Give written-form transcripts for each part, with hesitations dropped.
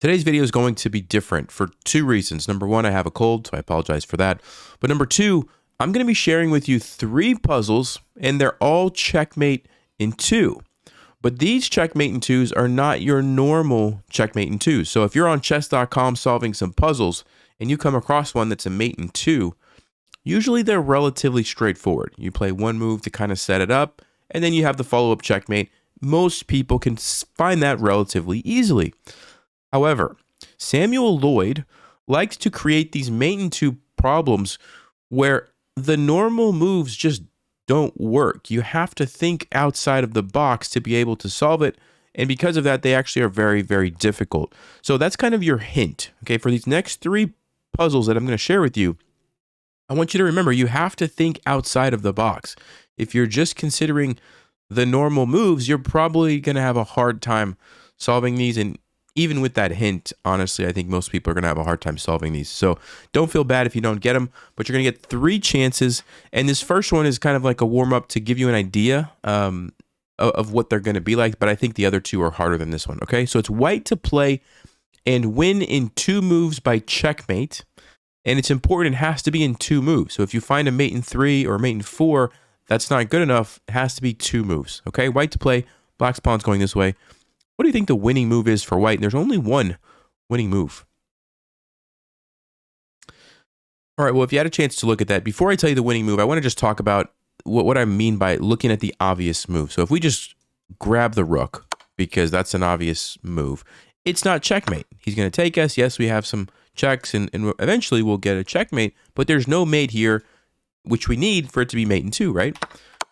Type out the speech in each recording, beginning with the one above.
Today's video is going to be different for two reasons. Number one, I have a cold, so I apologize for that. But number two, I'm going to be sharing with you three puzzles, and they're all checkmate in two. But these checkmate in twos are not your normal checkmate in twos. So if you're on chess.com solving some puzzles, and you come across one that's a mate in two, usually they're relatively straightforward. You play one move to kind of set it up, and then you have the follow-up checkmate. Most people can find that relatively easily. However, Samuel Lloyd likes to create these mate in two problems where the normal moves just don't work. You have to think outside of the box to be able to solve it. And because of that, they actually are very, very difficult. So that's kind of your hint. Okay, for these next three puzzles that I'm going to share with you, I want you to remember you have to think outside of the box. If you're just considering the normal moves, you're probably going to have a hard time solving these. And even with that hint, honestly, I think most people are going to have a hard time solving these. So don't feel bad if you don't get them, but you're going to get three chances. And this first one is kind of like a warm-up to give you an idea of what they're going to be like, but I think the other two are harder than this one, okay? So it's white to play and win in two moves by checkmate. And it's important, it has to be in two moves. So if you find a mate in three or a mate in four, that's not good enough. It has to be two moves, okay? White to play, black's pawn's going this way. What do you think the winning move is for white? And there's only one winning move. All right, well, if you had a chance to look at that, before I tell you the winning move, I want to just talk about what I mean by looking at the obvious move. So if we just grab the rook, because that's an obvious move, it's not checkmate. He's going to take us. Yes, we have some checks, and eventually we'll get a checkmate, but there's no mate here, which we need for it to be mate in two, right?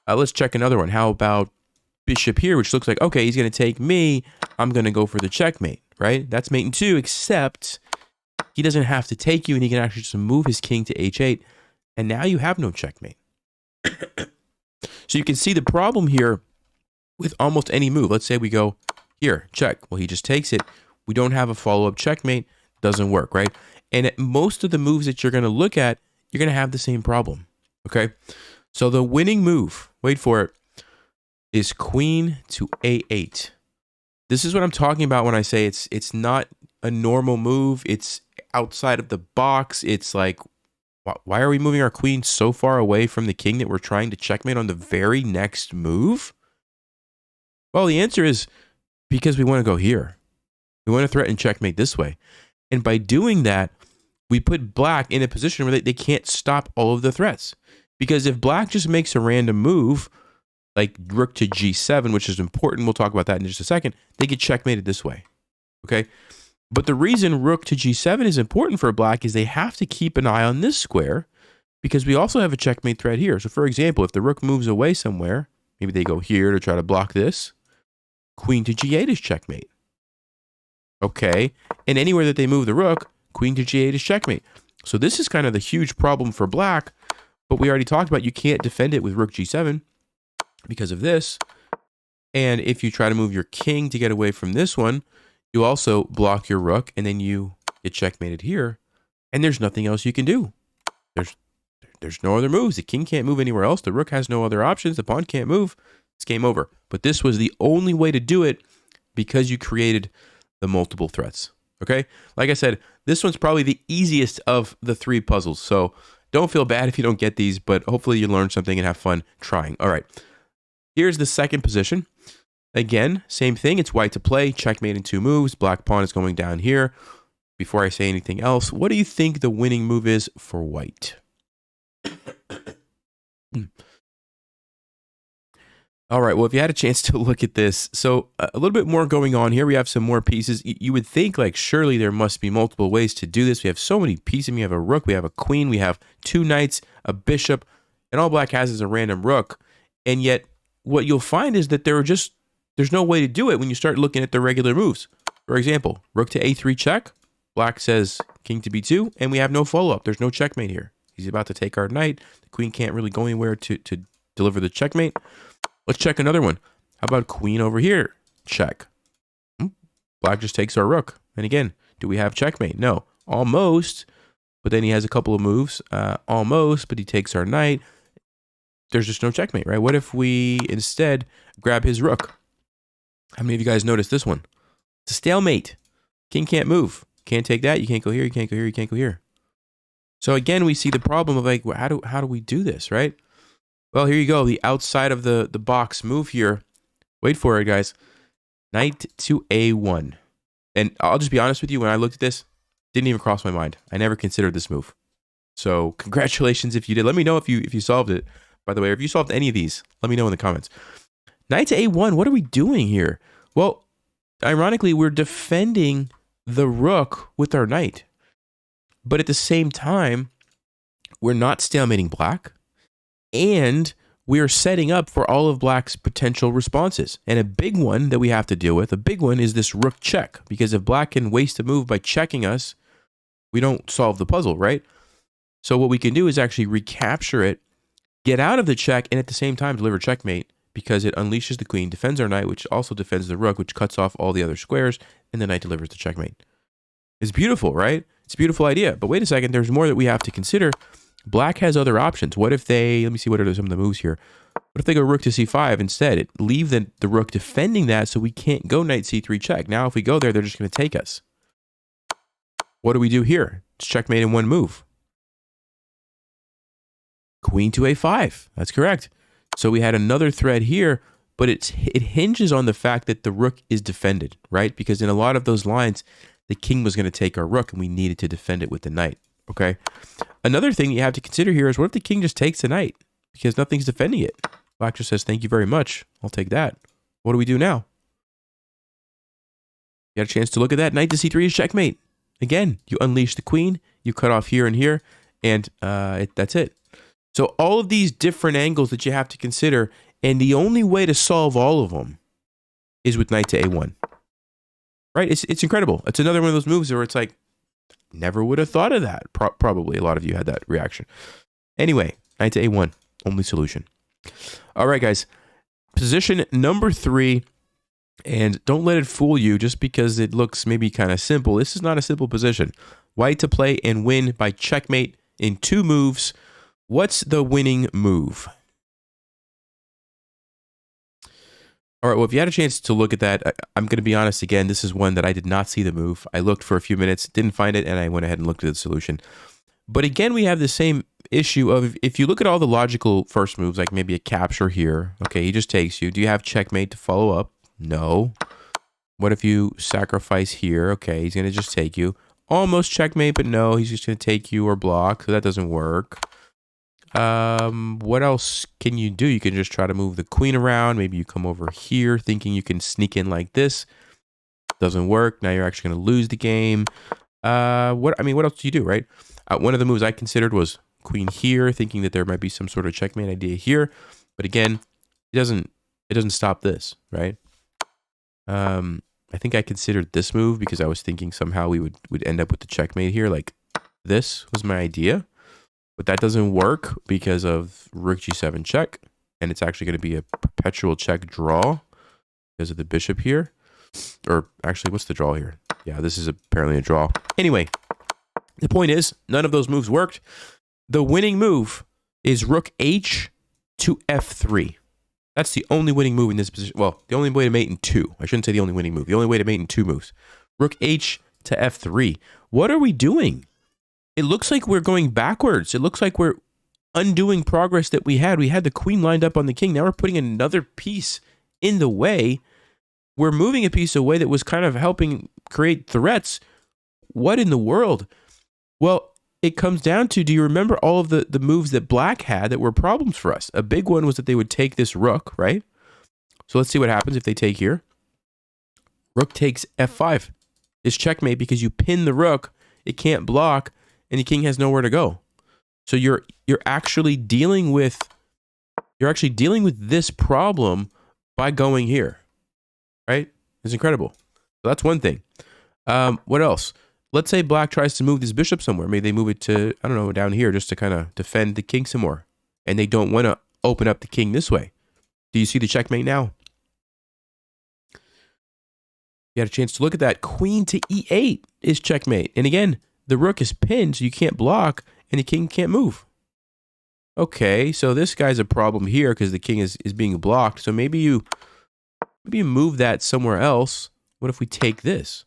Let's check another one. How about bishop here, which looks like, okay, he's going to take me. I'm going to go for the checkmate, right? That's mate in two, except he doesn't have to take you, and he can actually just move his king to h8, and now you have no checkmate. So you can see the problem here with almost any move. Let's say we go here, check. Well, he just takes it. We don't have a follow-up checkmate. Doesn't work, right? And at most of the moves that you're going to look at, you're going to have the same problem, okay? So the winning move, wait for it, is queen to a8. This is what I'm talking about when I say it's not a normal move. It's outside of the box. It's like, why are we moving our queen so far away from the king that we're trying to checkmate on the very next move? Well, the answer is because we want to go here. We want to threaten checkmate this way. And by doing that, we put black in a position where they can't stop all of the threats. Because if black just makes a random move, like rook to g7, which is important, we'll talk about that in just a second, they get checkmated this way, okay? But the reason rook to g7 is important for black is they have to keep an eye on this square because we also have a checkmate threat here. So for example, if the rook moves away somewhere, maybe they go here to try to block this, queen to g8 is checkmate, okay? And anywhere that they move the rook, queen to g8 is checkmate. So this is kind of the huge problem for black, but we already talked about you can't defend it with rook g7 because of this. And if you try to move your king to get away from this one, you also block your rook and then you get checkmated here. And there's nothing else you can do. There's no other moves. The king can't move anywhere else. The rook has no other options. The pawn can't move. It's game over. But this was the only way to do it because you created the multiple threats. Okay? Like I said, this one's probably the easiest of the three puzzles. So don't feel bad if you don't get these, but hopefully you learn something and have fun trying. All right. Here's the second position. Again, same thing. It's white to play. Checkmate in two moves. Black pawn is going down here. Before I say anything else, what do you think the winning move is for white? All right, well, if you had a chance to look at this, so a little bit more going on here. We have some more pieces. You would think, like, surely there must be multiple ways to do this. We have so many pieces. We have a rook, we have a queen, we have two knights, a bishop, and all black has is a random rook. And yet, what you'll find is that there's no way to do it when you start looking at the regular moves. For example, rook to a3 check. Black says king to b2, and we have no follow-up. There's no checkmate here. He's about to take our knight. The queen can't really go anywhere to deliver the checkmate. Let's check another one. How about queen over here? Check. Black just takes our rook. And again, do we have checkmate? No. Almost, but then he has a couple of moves. Almost, but he takes our knight. There's just no checkmate, right? What if we instead grab his rook? How many of you guys noticed this one? It's a stalemate. King can't move. Can't take that. You can't go here. You can't go here. You can't go here. So again, we see the problem of like, how do we do this, right? Well, here you go. The outside of the box move here. Wait for it, guys. Knight to A1. And I'll just be honest with you. When I looked at this, didn't even cross my mind. I never considered this move. So congratulations if you did. Let me know if you solved it, by the way. Or if you solved any of these, let me know in the comments. Knight to A1. What are we doing here? Well, ironically, we're defending the rook with our knight. But at the same time, we're not stalemating black. And we're setting up for all of black's potential responses. And a big one that we have to deal with, a big one, is this rook check. Because if black can waste a move by checking us, we don't solve the puzzle, right? So what we can do is actually recapture it, get out of the check, and at the same time deliver checkmate, because it unleashes the queen, defends our knight, which also defends the rook, which cuts off all the other squares, and the knight delivers the checkmate. It's beautiful, right? It's a beautiful idea. But wait a second, there's more that we have to consider. Black has other options. What if they, let me see, what are some of the moves here? What if they go rook to c5 instead? Leave the rook defending that so we can't go knight c3 check. Now if we go there, they're just going to take us. What do we do here? It's checkmate in one move. Queen to a5. That's correct. So we had another thread here, but it hinges on the fact that the rook is defended, right? Because in a lot of those lines, the king was going to take our rook and we needed to defend it with the knight. Okay. Another thing you have to consider here is what if the king just takes the knight because nothing's defending it? Black just says, thank you very much. I'll take that. What do we do now? You got a chance to look at that. Knight to c3 is checkmate. Again, you unleash the queen, you cut off here and here, and that's it. So all of these different angles that you have to consider, and the only way to solve all of them is with knight to a1. Right? It's incredible. It's another one of those moves where it's like, never would have thought of that. Probably a lot of you had that reaction. Anyway, knight to a1, only solution. All right, guys. Position number 3, and don't let it fool you just because it looks maybe kind of simple. This is not a simple position. White to play and win by checkmate in 2 moves. What's the winning move? All right, well, if you had a chance to look at that, I'm going to be honest again, this is one that I did not see the move. I looked for a few minutes, didn't find it, and I went ahead and looked at the solution. But again, we have the same issue of, if you look at all the logical first moves, like maybe a capture here, okay, he just takes you. Do you have checkmate to follow up? No. What if you sacrifice here? Okay, he's going to just take you. Almost checkmate, but no, he's just going to take you or block, so that doesn't work. What else can you do? You can just try to move the queen around. Maybe you come over here thinking you can sneak in like this. Doesn't work. Now you're actually going to lose the game. What else do you do, right? One of the moves I considered was queen here, thinking that there might be some sort of checkmate idea here. But again, it doesn't stop this, right? I think I considered this move because I was thinking somehow we would end up with the checkmate here. Like this was my idea. But that doesn't work because of rook g7 check. And it's actually going to be a perpetual check draw because of the bishop here. Or actually, what's the draw here? Yeah, this is apparently a draw. Anyway, the point is, none of those moves worked. The winning move is rook h to f3. That's the only winning move in this position. Well, the only way to mate in 2. I shouldn't say the only winning move. The only way to mate in 2 moves. Rook h to f3. What are we doing? It looks like we're going backwards. It looks like we're undoing progress that we had. We had the queen lined up on the king. Now we're putting another piece in the way. We're moving a piece away that was kind of helping create threats. What in the world? Well, it comes down to, do you remember all of the moves that black had that were problems for us? A big one was that they would take this rook, right? So let's see what happens if they take here. Rook takes f5. It's checkmate because you pin the rook. It can't block. And the king has nowhere to go. So you're actually dealing with this problem by going here, right? It's incredible. So that's one thing. What else? Let's say black tries to move this bishop somewhere. Maybe they move it to, I don't know, down here just to kind of defend the king some more. And they don't want to open up the king this way. Do you see the checkmate now? You had a chance to look at that. Queen to e8 is checkmate. And again, the rook is pinned, so you can't block, and the king can't move. Okay, so this guy's a problem here because the king is being blocked. So maybe you move that somewhere else. What if we take this?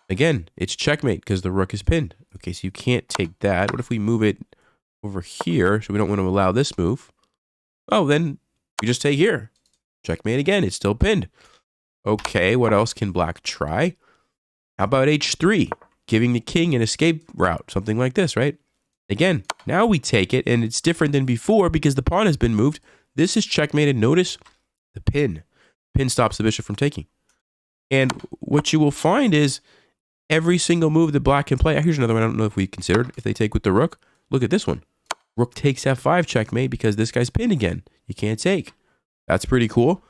again, it's checkmate because the rook is pinned. Okay, so you can't take that. What if we move it over here? So we don't want to allow this move. Oh, then we just take here. Checkmate again. It's still pinned. Okay, what else can black try? How about h3? Giving the king an escape route. Something like this, right? Again, now we take it, and it's different than before because the pawn has been moved. This is checkmated. Notice the pin. Pin stops the bishop from taking. And what you will find is every single move that black can play. Here's another one I don't know if we considered. If they take with the rook, look at this one. Rook takes f5 checkmate because this guy's pinned again. You can't take. That's pretty cool.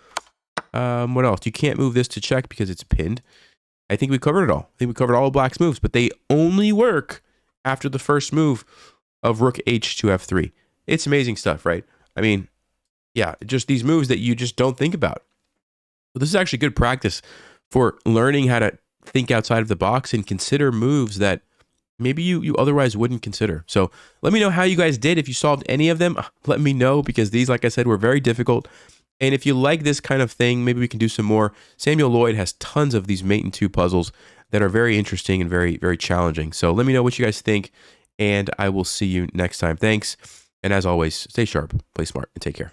What else? You can't move this to check because it's pinned. I think we covered it all. I think we covered all of black's moves, but they only work after the first move of rook h to f3. It's amazing stuff, right? I mean, yeah, just these moves that you just don't think about. But this is actually good practice for learning how to think outside of the box and consider moves that maybe you otherwise wouldn't consider. So let me know how you guys did. If you solved any of them, let me know because these, like I said, were very difficult. And if you like this kind of thing, maybe we can do some more. Samuel Lloyd has tons of these mate and two puzzles that are very interesting and very, very challenging. So let me know what you guys think, and I will see you next time. Thanks. And as always, stay sharp, play smart, and take care.